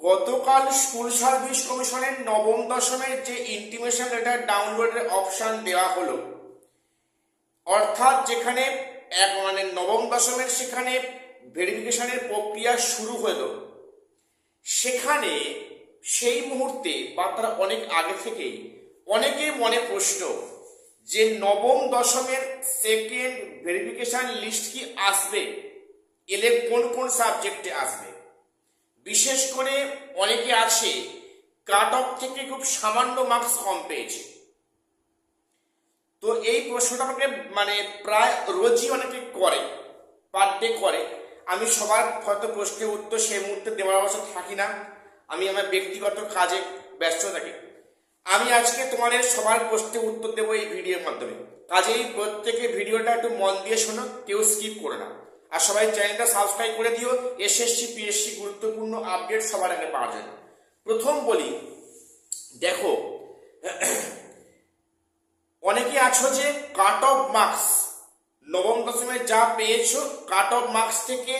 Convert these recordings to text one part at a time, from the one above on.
গতকাল school service কমিশনের নবম দশমের যে ইন্টিমেশন লেটার ডাউনলোডের অপশন দেওয়া হলো, অর্থাৎ যেখানে নবম দশমের সেখানে ভেরিফিকেশনের প্রক্রিয়া শুরু হলো, সেখানে সেই মুহূর্তে বা তারা অনেক আগে থেকেই অনেকের মনে প্রশ্ন যে নবম দশমের সেকেন্ড ভেরিফিকেশন লিস্ট কি আসবে, এলে কোন কোন সাবজেক্টে আসবে। বিশেষ করে অনেকে আছে কাট অফ থেকে খুব সামান্য মার্কস কম পেয়েছে। তো এই প্রশ্নটা আমাকে প্রায় রোজই অনেকে করে, পার ডে করে। আমি সবার হয়তো প্রশ্নের উত্তর সেই মুহূর্তে দেওয়ার অবস্থা থাকি না, আমি আমার ব্যক্তিগত কাজে ব্যস্ত থাকি। আমি আজকে তোমাদের সবার প্রশ্নের উত্তর দেবো এই ভিডিওর মাধ্যমে। কাজেই প্রত্যেকে ভিডিওটা একটু মন দিয়ে শোনো, কেউ স্কিপ করে না। আর সবাই চ্যানেলটা সাবস্ক্রাইব করে দিও এসএসসি পিএসসি গুরুত্বপূর্ণ আপডেট সবার আগে পাওয়ার জন্য। প্রথম বলি, দেখো অনেকে আছো যে কাট অফ মার্কস নবম দশমে যা পেয়েছো কাট অফ মার্কস থেকে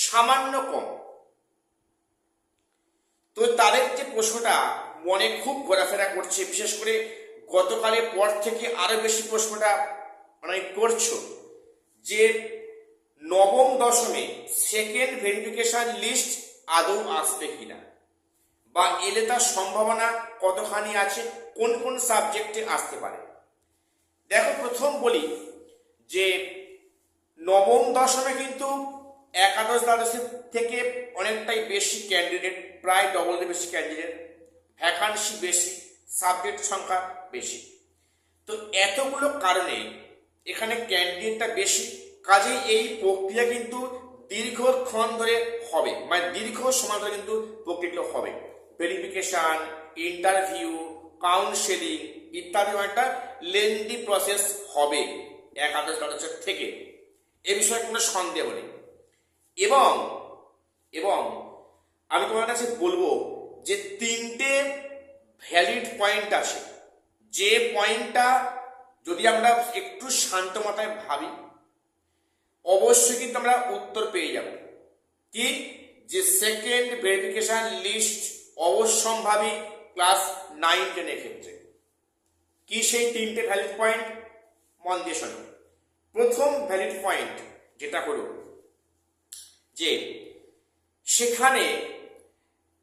সামান্য কম। তো তাদের যে প্রশ্নটা মনে খুব ঘোরাফেরা করছে, বিশেষ করে গতকালের পর থেকে আরো বেশি প্রশ্নটা করছো যে নবম দশমে সেকেন্ড ভেরিফিকেশন লিস্ট আদৌ আসবে কিনা, বা এলে তার সম্ভাবনা কতখানি আছে, কোন কোন সাবজেক্টে আসতে পারে। দেখো প্রথম বলি যে নবম দশমে কিন্তু একাদশ দ্বাদশের থেকে অনেকটাই বেশি ক্যান্ডিডেট, প্রায় ডবলের বেশি ক্যান্ডিডেট, ভ্যাকান্সি বেশি, সাবজেক্ট সংখ্যা বেশি। তো এতগুলো কারণে এখানে ক্যান্ডিডেটটা বেশি, কাজেই এই প্রক্রিয়া কিন্তু দীর্ঘক্ষণ ধরে হবে, দীর্ঘ সময় ধরে কিন্তু প্রক্রিয়া হবে। ভেরিফিকেশন, ইন্টারভিউ, কাউন্সেলিং ইত্যাদি একটা লেন্দি প্রসেস হবে একাদশ দ্বাদশের থেকে, এ বিষয়ে কোনো সন্দেহ নেই। এবং এবং আমি তোমার কাছে বলবো যে তিনটে ভ্যালিড পয়েন্ট আছে, যে পয়েন্টটা যদি আমরা একটু শান্ত মাথায় ভাবি অবশ্যই কিন্তু আমরা উত্তর পেয়ে যাব। কি? যে সেকেন্ড ভেরিফিকেশন লিস্ট অবশ্যম্ভাবী ক্লাস 9-10 ক্ষেত্রে। কি সেই তিনটে ভ্যালিড পয়েন্ট? মন দিয়ে শোনো। প্রথম ভ্যালিড পয়েন্ট যেটা হলো যে সেখানে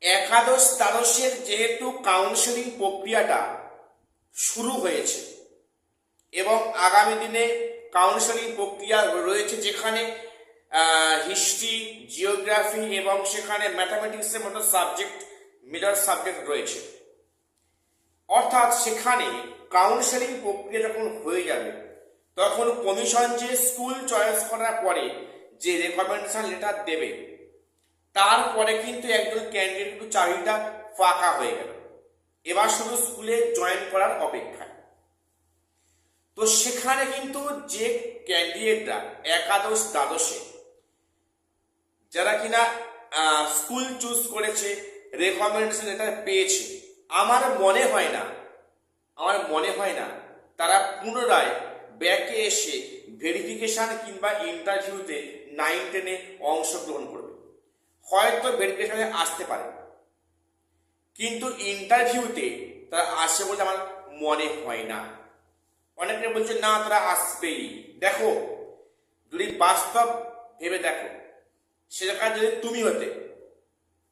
একাদশ দ্বাদশের যেহেতু কাউন্সেলিং প্রক্রিয়াটা শুরু হয়েছে এবং আগামী দিনে কাউন্সেলিং প্রক্রিয়া রয়েছে, যেখানে হিস্ট্রি, জিওগ্রাফি এবং সেখানে ম্যাথামেটিক্সের মতো সাবজেক্ট মেজর সাবজেক্ট রয়েছে। অর্থাৎ সেখানে কাউন্সেলিং প্রক্রিয়া যখন হয়ে যাবে তখন কমিশন যে স্কুল চয়েস করার পরে যে রেকমেন্ডেশন লেটার দেবে, তারপরে কিন্তু একজন ক্যান্ডিডেট কিন্তু চাকরিটা ফাঁকা হয়ে গেল, এবার শুধু স্কুলে জয়েন করার অপেক্ষা। তো সেখানে কিন্তু যে ক্যান্ডিডেটরা একাদশ দ্বাদশে যারা কিনা স্কুল চুজ করেছে, রেকমেন্ডেশন লেটার পেয়েছে, আমার মনে হয় না তারা পুনরায় ব্যাকে এসে ভেরিফিকেশন কিংবা ইন্টারভিউতে 9-10 অংশগ্রহণ করবে। হয়তো ভেরিফিকেশনে আসতে পারে, কিন্তু ইন্টারভিউতে তারা আসবে বলে আমার মনে হয় না। অনেকে বলছে না তারা আসবেই। দেখো যদি বাস্তব ভেবে দেখো, সে জায়গায় যদি তুমি হতে,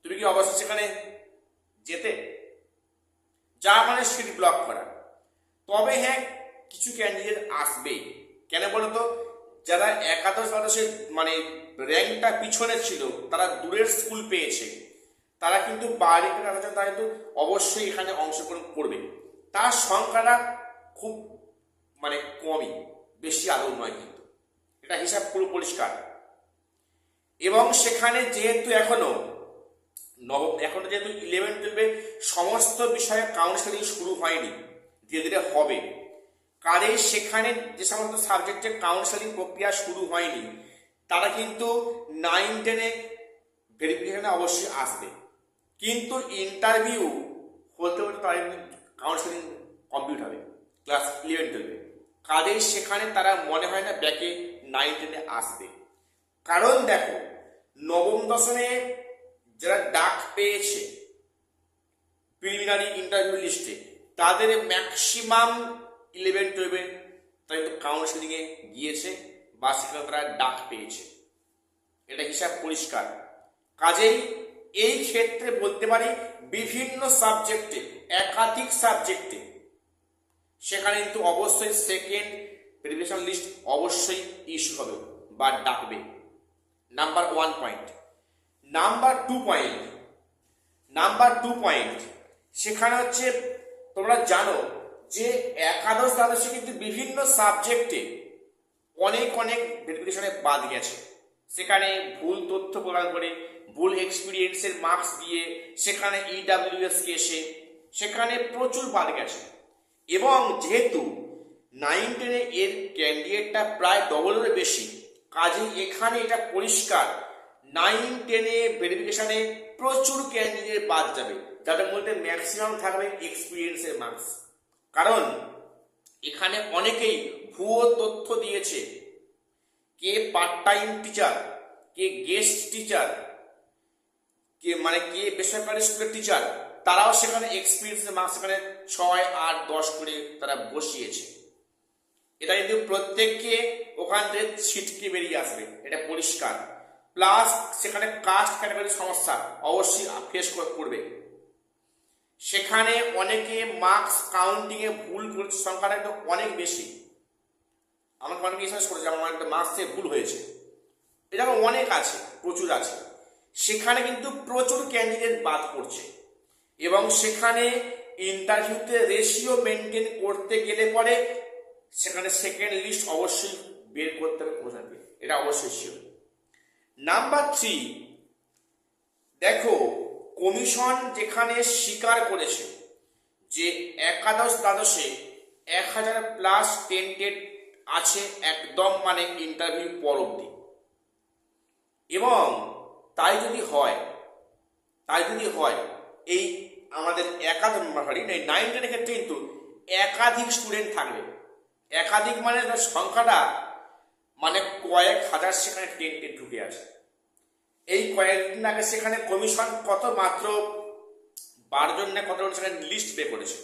তুমি কি অবশ্যই সেখানে যেতে? যা সিট ব্লক করা। তবে হ্যাঁ, কিছু ক্যান্ডিডেট আসবেই। কেন বলতো? যারা একাদশ দ্বাদশের র্যাঙ্কটা পিছনে ছিল, তারা দূরের স্কুল পেয়েছে, তারা কিন্তু বাইরে তারা কিন্তু অবশ্যই এখানে অংশগ্রহণ করবে। তার সংখ্যাটা খুব কমই, বেশি আদৌ নয়, কিন্তু এটা হিসাব পুরো পরিষ্কার। এবং সেখানে যেহেতু এখনো যেহেতু 11-12 সমস্ত বিষয়ে কাউন্সেলিং শুরু হয়নি, ধীরে ধীরে হবে। কারণ সেখানে যে সমস্ত সাবজেক্টের কাউন্সেলিং প্রক্রিয়া শুরু হয়নি, তারা কিন্তু 9-10 ভেরিফিকেশনে অবশ্যই আসবে, কিন্তু ইন্টারভিউ হতে হতে তারা কাউন্সেলিং কমপ্লিট হবে ক্লাস 11-12। কারণ সেখানে তারা মনে হয় না ব্যাকে 9-10 আসবে। কারণ দেখো নবম দশমে যারা ডাক পেয়েছে প্রিলিমিনারি ইন্টারভিউ লিস্টে তাদের ম্যাক্সিমাম 11-12 তারা কিন্তু কাউন্সিলিংয়ে গিয়েছে বা সেখানে তারা ডাক পেয়েছে, এটা হিসাব পরিষ্কার। কাজেই এই ক্ষেত্রে বলতে পারি বিভিন্ন সাবজেক্টে, একাধিক সাবজেক্টে সেখানে কিন্তু অবশ্যই সেকেন্ড ভেরিফিকেশন লিস্ট অবশ্যই ইস্যু হবে বা ডাকবে। Number 1 point. নাম্বার 2 পয়েন্ট সেখানে হচ্ছে তোমরা জানো যে একাদশ দ্বাদশে কিন্তু বিভিন্ন সাবজেক্টে অনেক ভেরিফিকেশনে বাদ গেছে, সেখানে ভুল তথ্য প্রদান করে ভুল এক্সপিরিয়েন্সের মার্কস দিয়ে সেখানে ইডাব্লিউএস কেসে সেখানে প্রচুর বাদ গেছে। এবং যেহেতু 9-10 এর ক্যান্ডিডেটটা প্রায় ডবলের বেশি, কাজেই এখানে এটা পরিষ্কার 9-10 ভেরিফিকেশনে প্রচুর ক্যান্ডিডেট বাদ যাবে, যাদের মধ্যে ম্যাক্সিমাম থাকবে এক্সপিরিয়েন্সের মার্কস। কারণ এখানে অনেকেই ভুয়ো তথ্য দিয়েছে, কে পার্ট টাইম টিচার, কে গেস্ট টিচার, কে বেসরকারি স্কুলের টিচার, তারাও সেখানে এক্সপিরিয়েন্সের মার্কস সেখানে 6, 8, 10 করে তারা বসিয়েছে। এটা কিন্তু প্রত্যেককে ওখান থেকে ছিটকে বেরিয়ে আসবে, এটা পরিষ্কার। প্লাস সেখানে কাস্ট ক্যাটাগরির সমস্যা অবশ্যই ফেস করবে। সেখানে অনেকে মার্কস কাউন্টিংয়ে ভুল করেছে, সংখ্যাটা কিন্তু অনেক বেশি। আমাকে অনেকে বিশ্বাস করেছে আমার একটা মার্কসে ভুল হয়েছে, এটা অনেক আছে, প্রচুর আছে। সেখানে কিন্তু প্রচুর ক্যান্ডিডেট বাদ পড়ছে এবং সেখানে ইন্টারভিউতে রেশিও মেনটেন করতে গেলে পরে সেখানে সেকেন্ড লিস্ট অবশ্যই বের করতে হবে কোথাকে, এটা অবশ্যই শিওর। নাম্বার 3, দেখো কমিশন যেখানে স্বীকার করেছে যে একাদশ দ্বাদশে 1000+ টেন্টেড আছে একদম ইন্টারভিউ পর অবধি, এবং তাই যদি হয় এই আমাদের একাদশ 9-10 ক্ষেত্রে কিন্তু একাধিক স্টুডেন্ট থাকবে। একাধিক তার সংখ্যাটা কয়েক হাজার সেখানে টেন্টেড ঢুকে আছে। এই কয়েকদিন আগে সেখানে কমিশন মাত্র 12 জন না কতজন সেখানে লিস্ট বের করেছে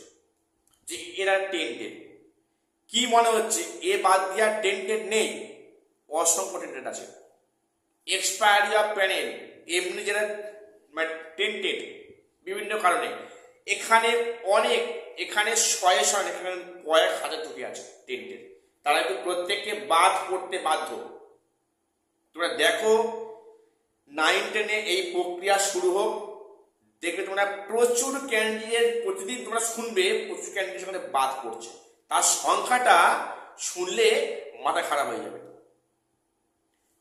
যে এরা টেন্টেড। কি মনে হচ্ছে এ বাদ দিয়া টেন্টেড নেই? অসংখ্য টেন্টেড আছে। এক্সপায়ারি অফ প্যানেল এমনি যারা টেন্টেড বিভিন্ন কারণে এখানে এখানে 100 এখানে কয়েক হাজার ঢুকে আছে টেন্টেড, তারা কিন্তু প্রত্যেককে বাদ করতে বাধ্য। তোমরা দেখো 9-10 এই প্রক্রিয়া শুরু হোক, দেখবে তোমরা প্রচুর ক্যান্ডিডেট প্রতিদিন তোমরা শুনবে প্রচুর ক্যান্ডিডেট সেখানে বাদ পড়ছে, তার সংখ্যাটা শুনলে মাথা খারাপ হয়ে যাবে।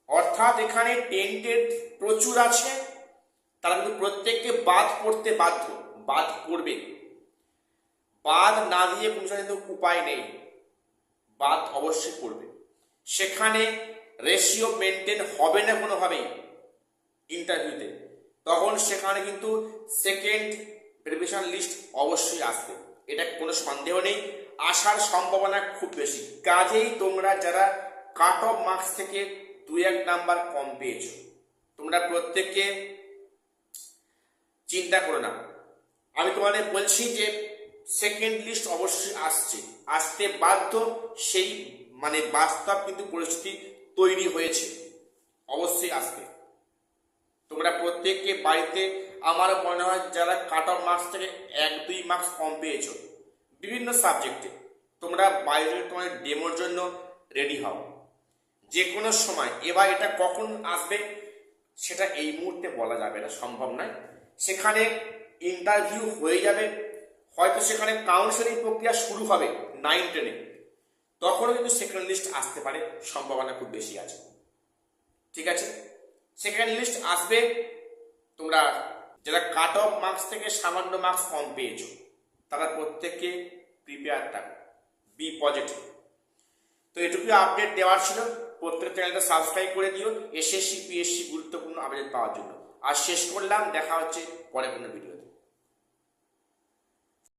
অর্থাৎ এখানে টেন্টেড প্রচুর আছে, তারা কিন্তু প্রত্যেককে বাদ করতে বাধ্য, বাদ করবে। বাদ না দিয়ে কোনো কিন্তু উপায় নেই, বাদ অবশ্যই করবে। সেখানে রেশিও মেনটেন হবে না কোনোভাবেই ইন্টারভিউতে, তখন সেখানে কিন্তু সেকেন্ড ভেরিফিকেশন লিস্ট অবশ্যই আসবে, এটা কোনো সন্দেহ নেই, আসার সম্ভাবনা খুব বেশি। কাজেই তোমরা যারা কাট অফ মার্কস থেকে 2-1 নাম্বার কম পেয়েছো, তোমরা প্রত্যেককে চিন্তা করো না। আমি তোমাদের বলছি যে সেকেন্ড লিস্ট অবশ্যই আসতে বাধ্য, সেই বাস্তব কিন্তু পরিস্থিতি তৈরি হয়েছে, অবশ্যই আসবে। তোমরা প্রত্যেককে বাড়িতে, আমার মনে হয় যারা কাট অফ মার্কস থেকে 1-2 মার্কস কম পেয়েছো বিভিন্ন সাবজেক্টে, তোমরা বাইরে তোমার ডেমোর জন্য রেডি হও যে কোনো সময়। এবার এটা কখন আসবে সেটা এই মুহূর্তে বলা যাবে না, সম্ভব নয়। সেখানে ইন্টারভিউ হয়ে যাবে, হয়তো সেখানে কাউন্সেলিং প্রক্রিয়া শুরু হবে 9-10, তখনও কিন্তু সেকেন্ড লিস্ট আসতে পারে, সম্ভাবনা খুব বেশি আছে। ঠিক আছে, সেকেন্ড লিস্ট আসবে। তোমরা যারা কাট অফ মার্কস থেকে সামান্য মার্কস কম পেয়েছো তারা প্রত্যেককে প্রিপেয়ার থাকো, বি পজিটিভ। তো এটুকু আপডেট দেওয়ার ছিল। প্রত্যেক চ্যানেলটা সাবস্ক্রাইব করে দিও এসএসসি পিএসসি গুরুত্বপূর্ণ আপডেট পাওয়ার জন্য। আর শেষ করলাম, দেখা হচ্ছে পরে কোনো ভিডিও।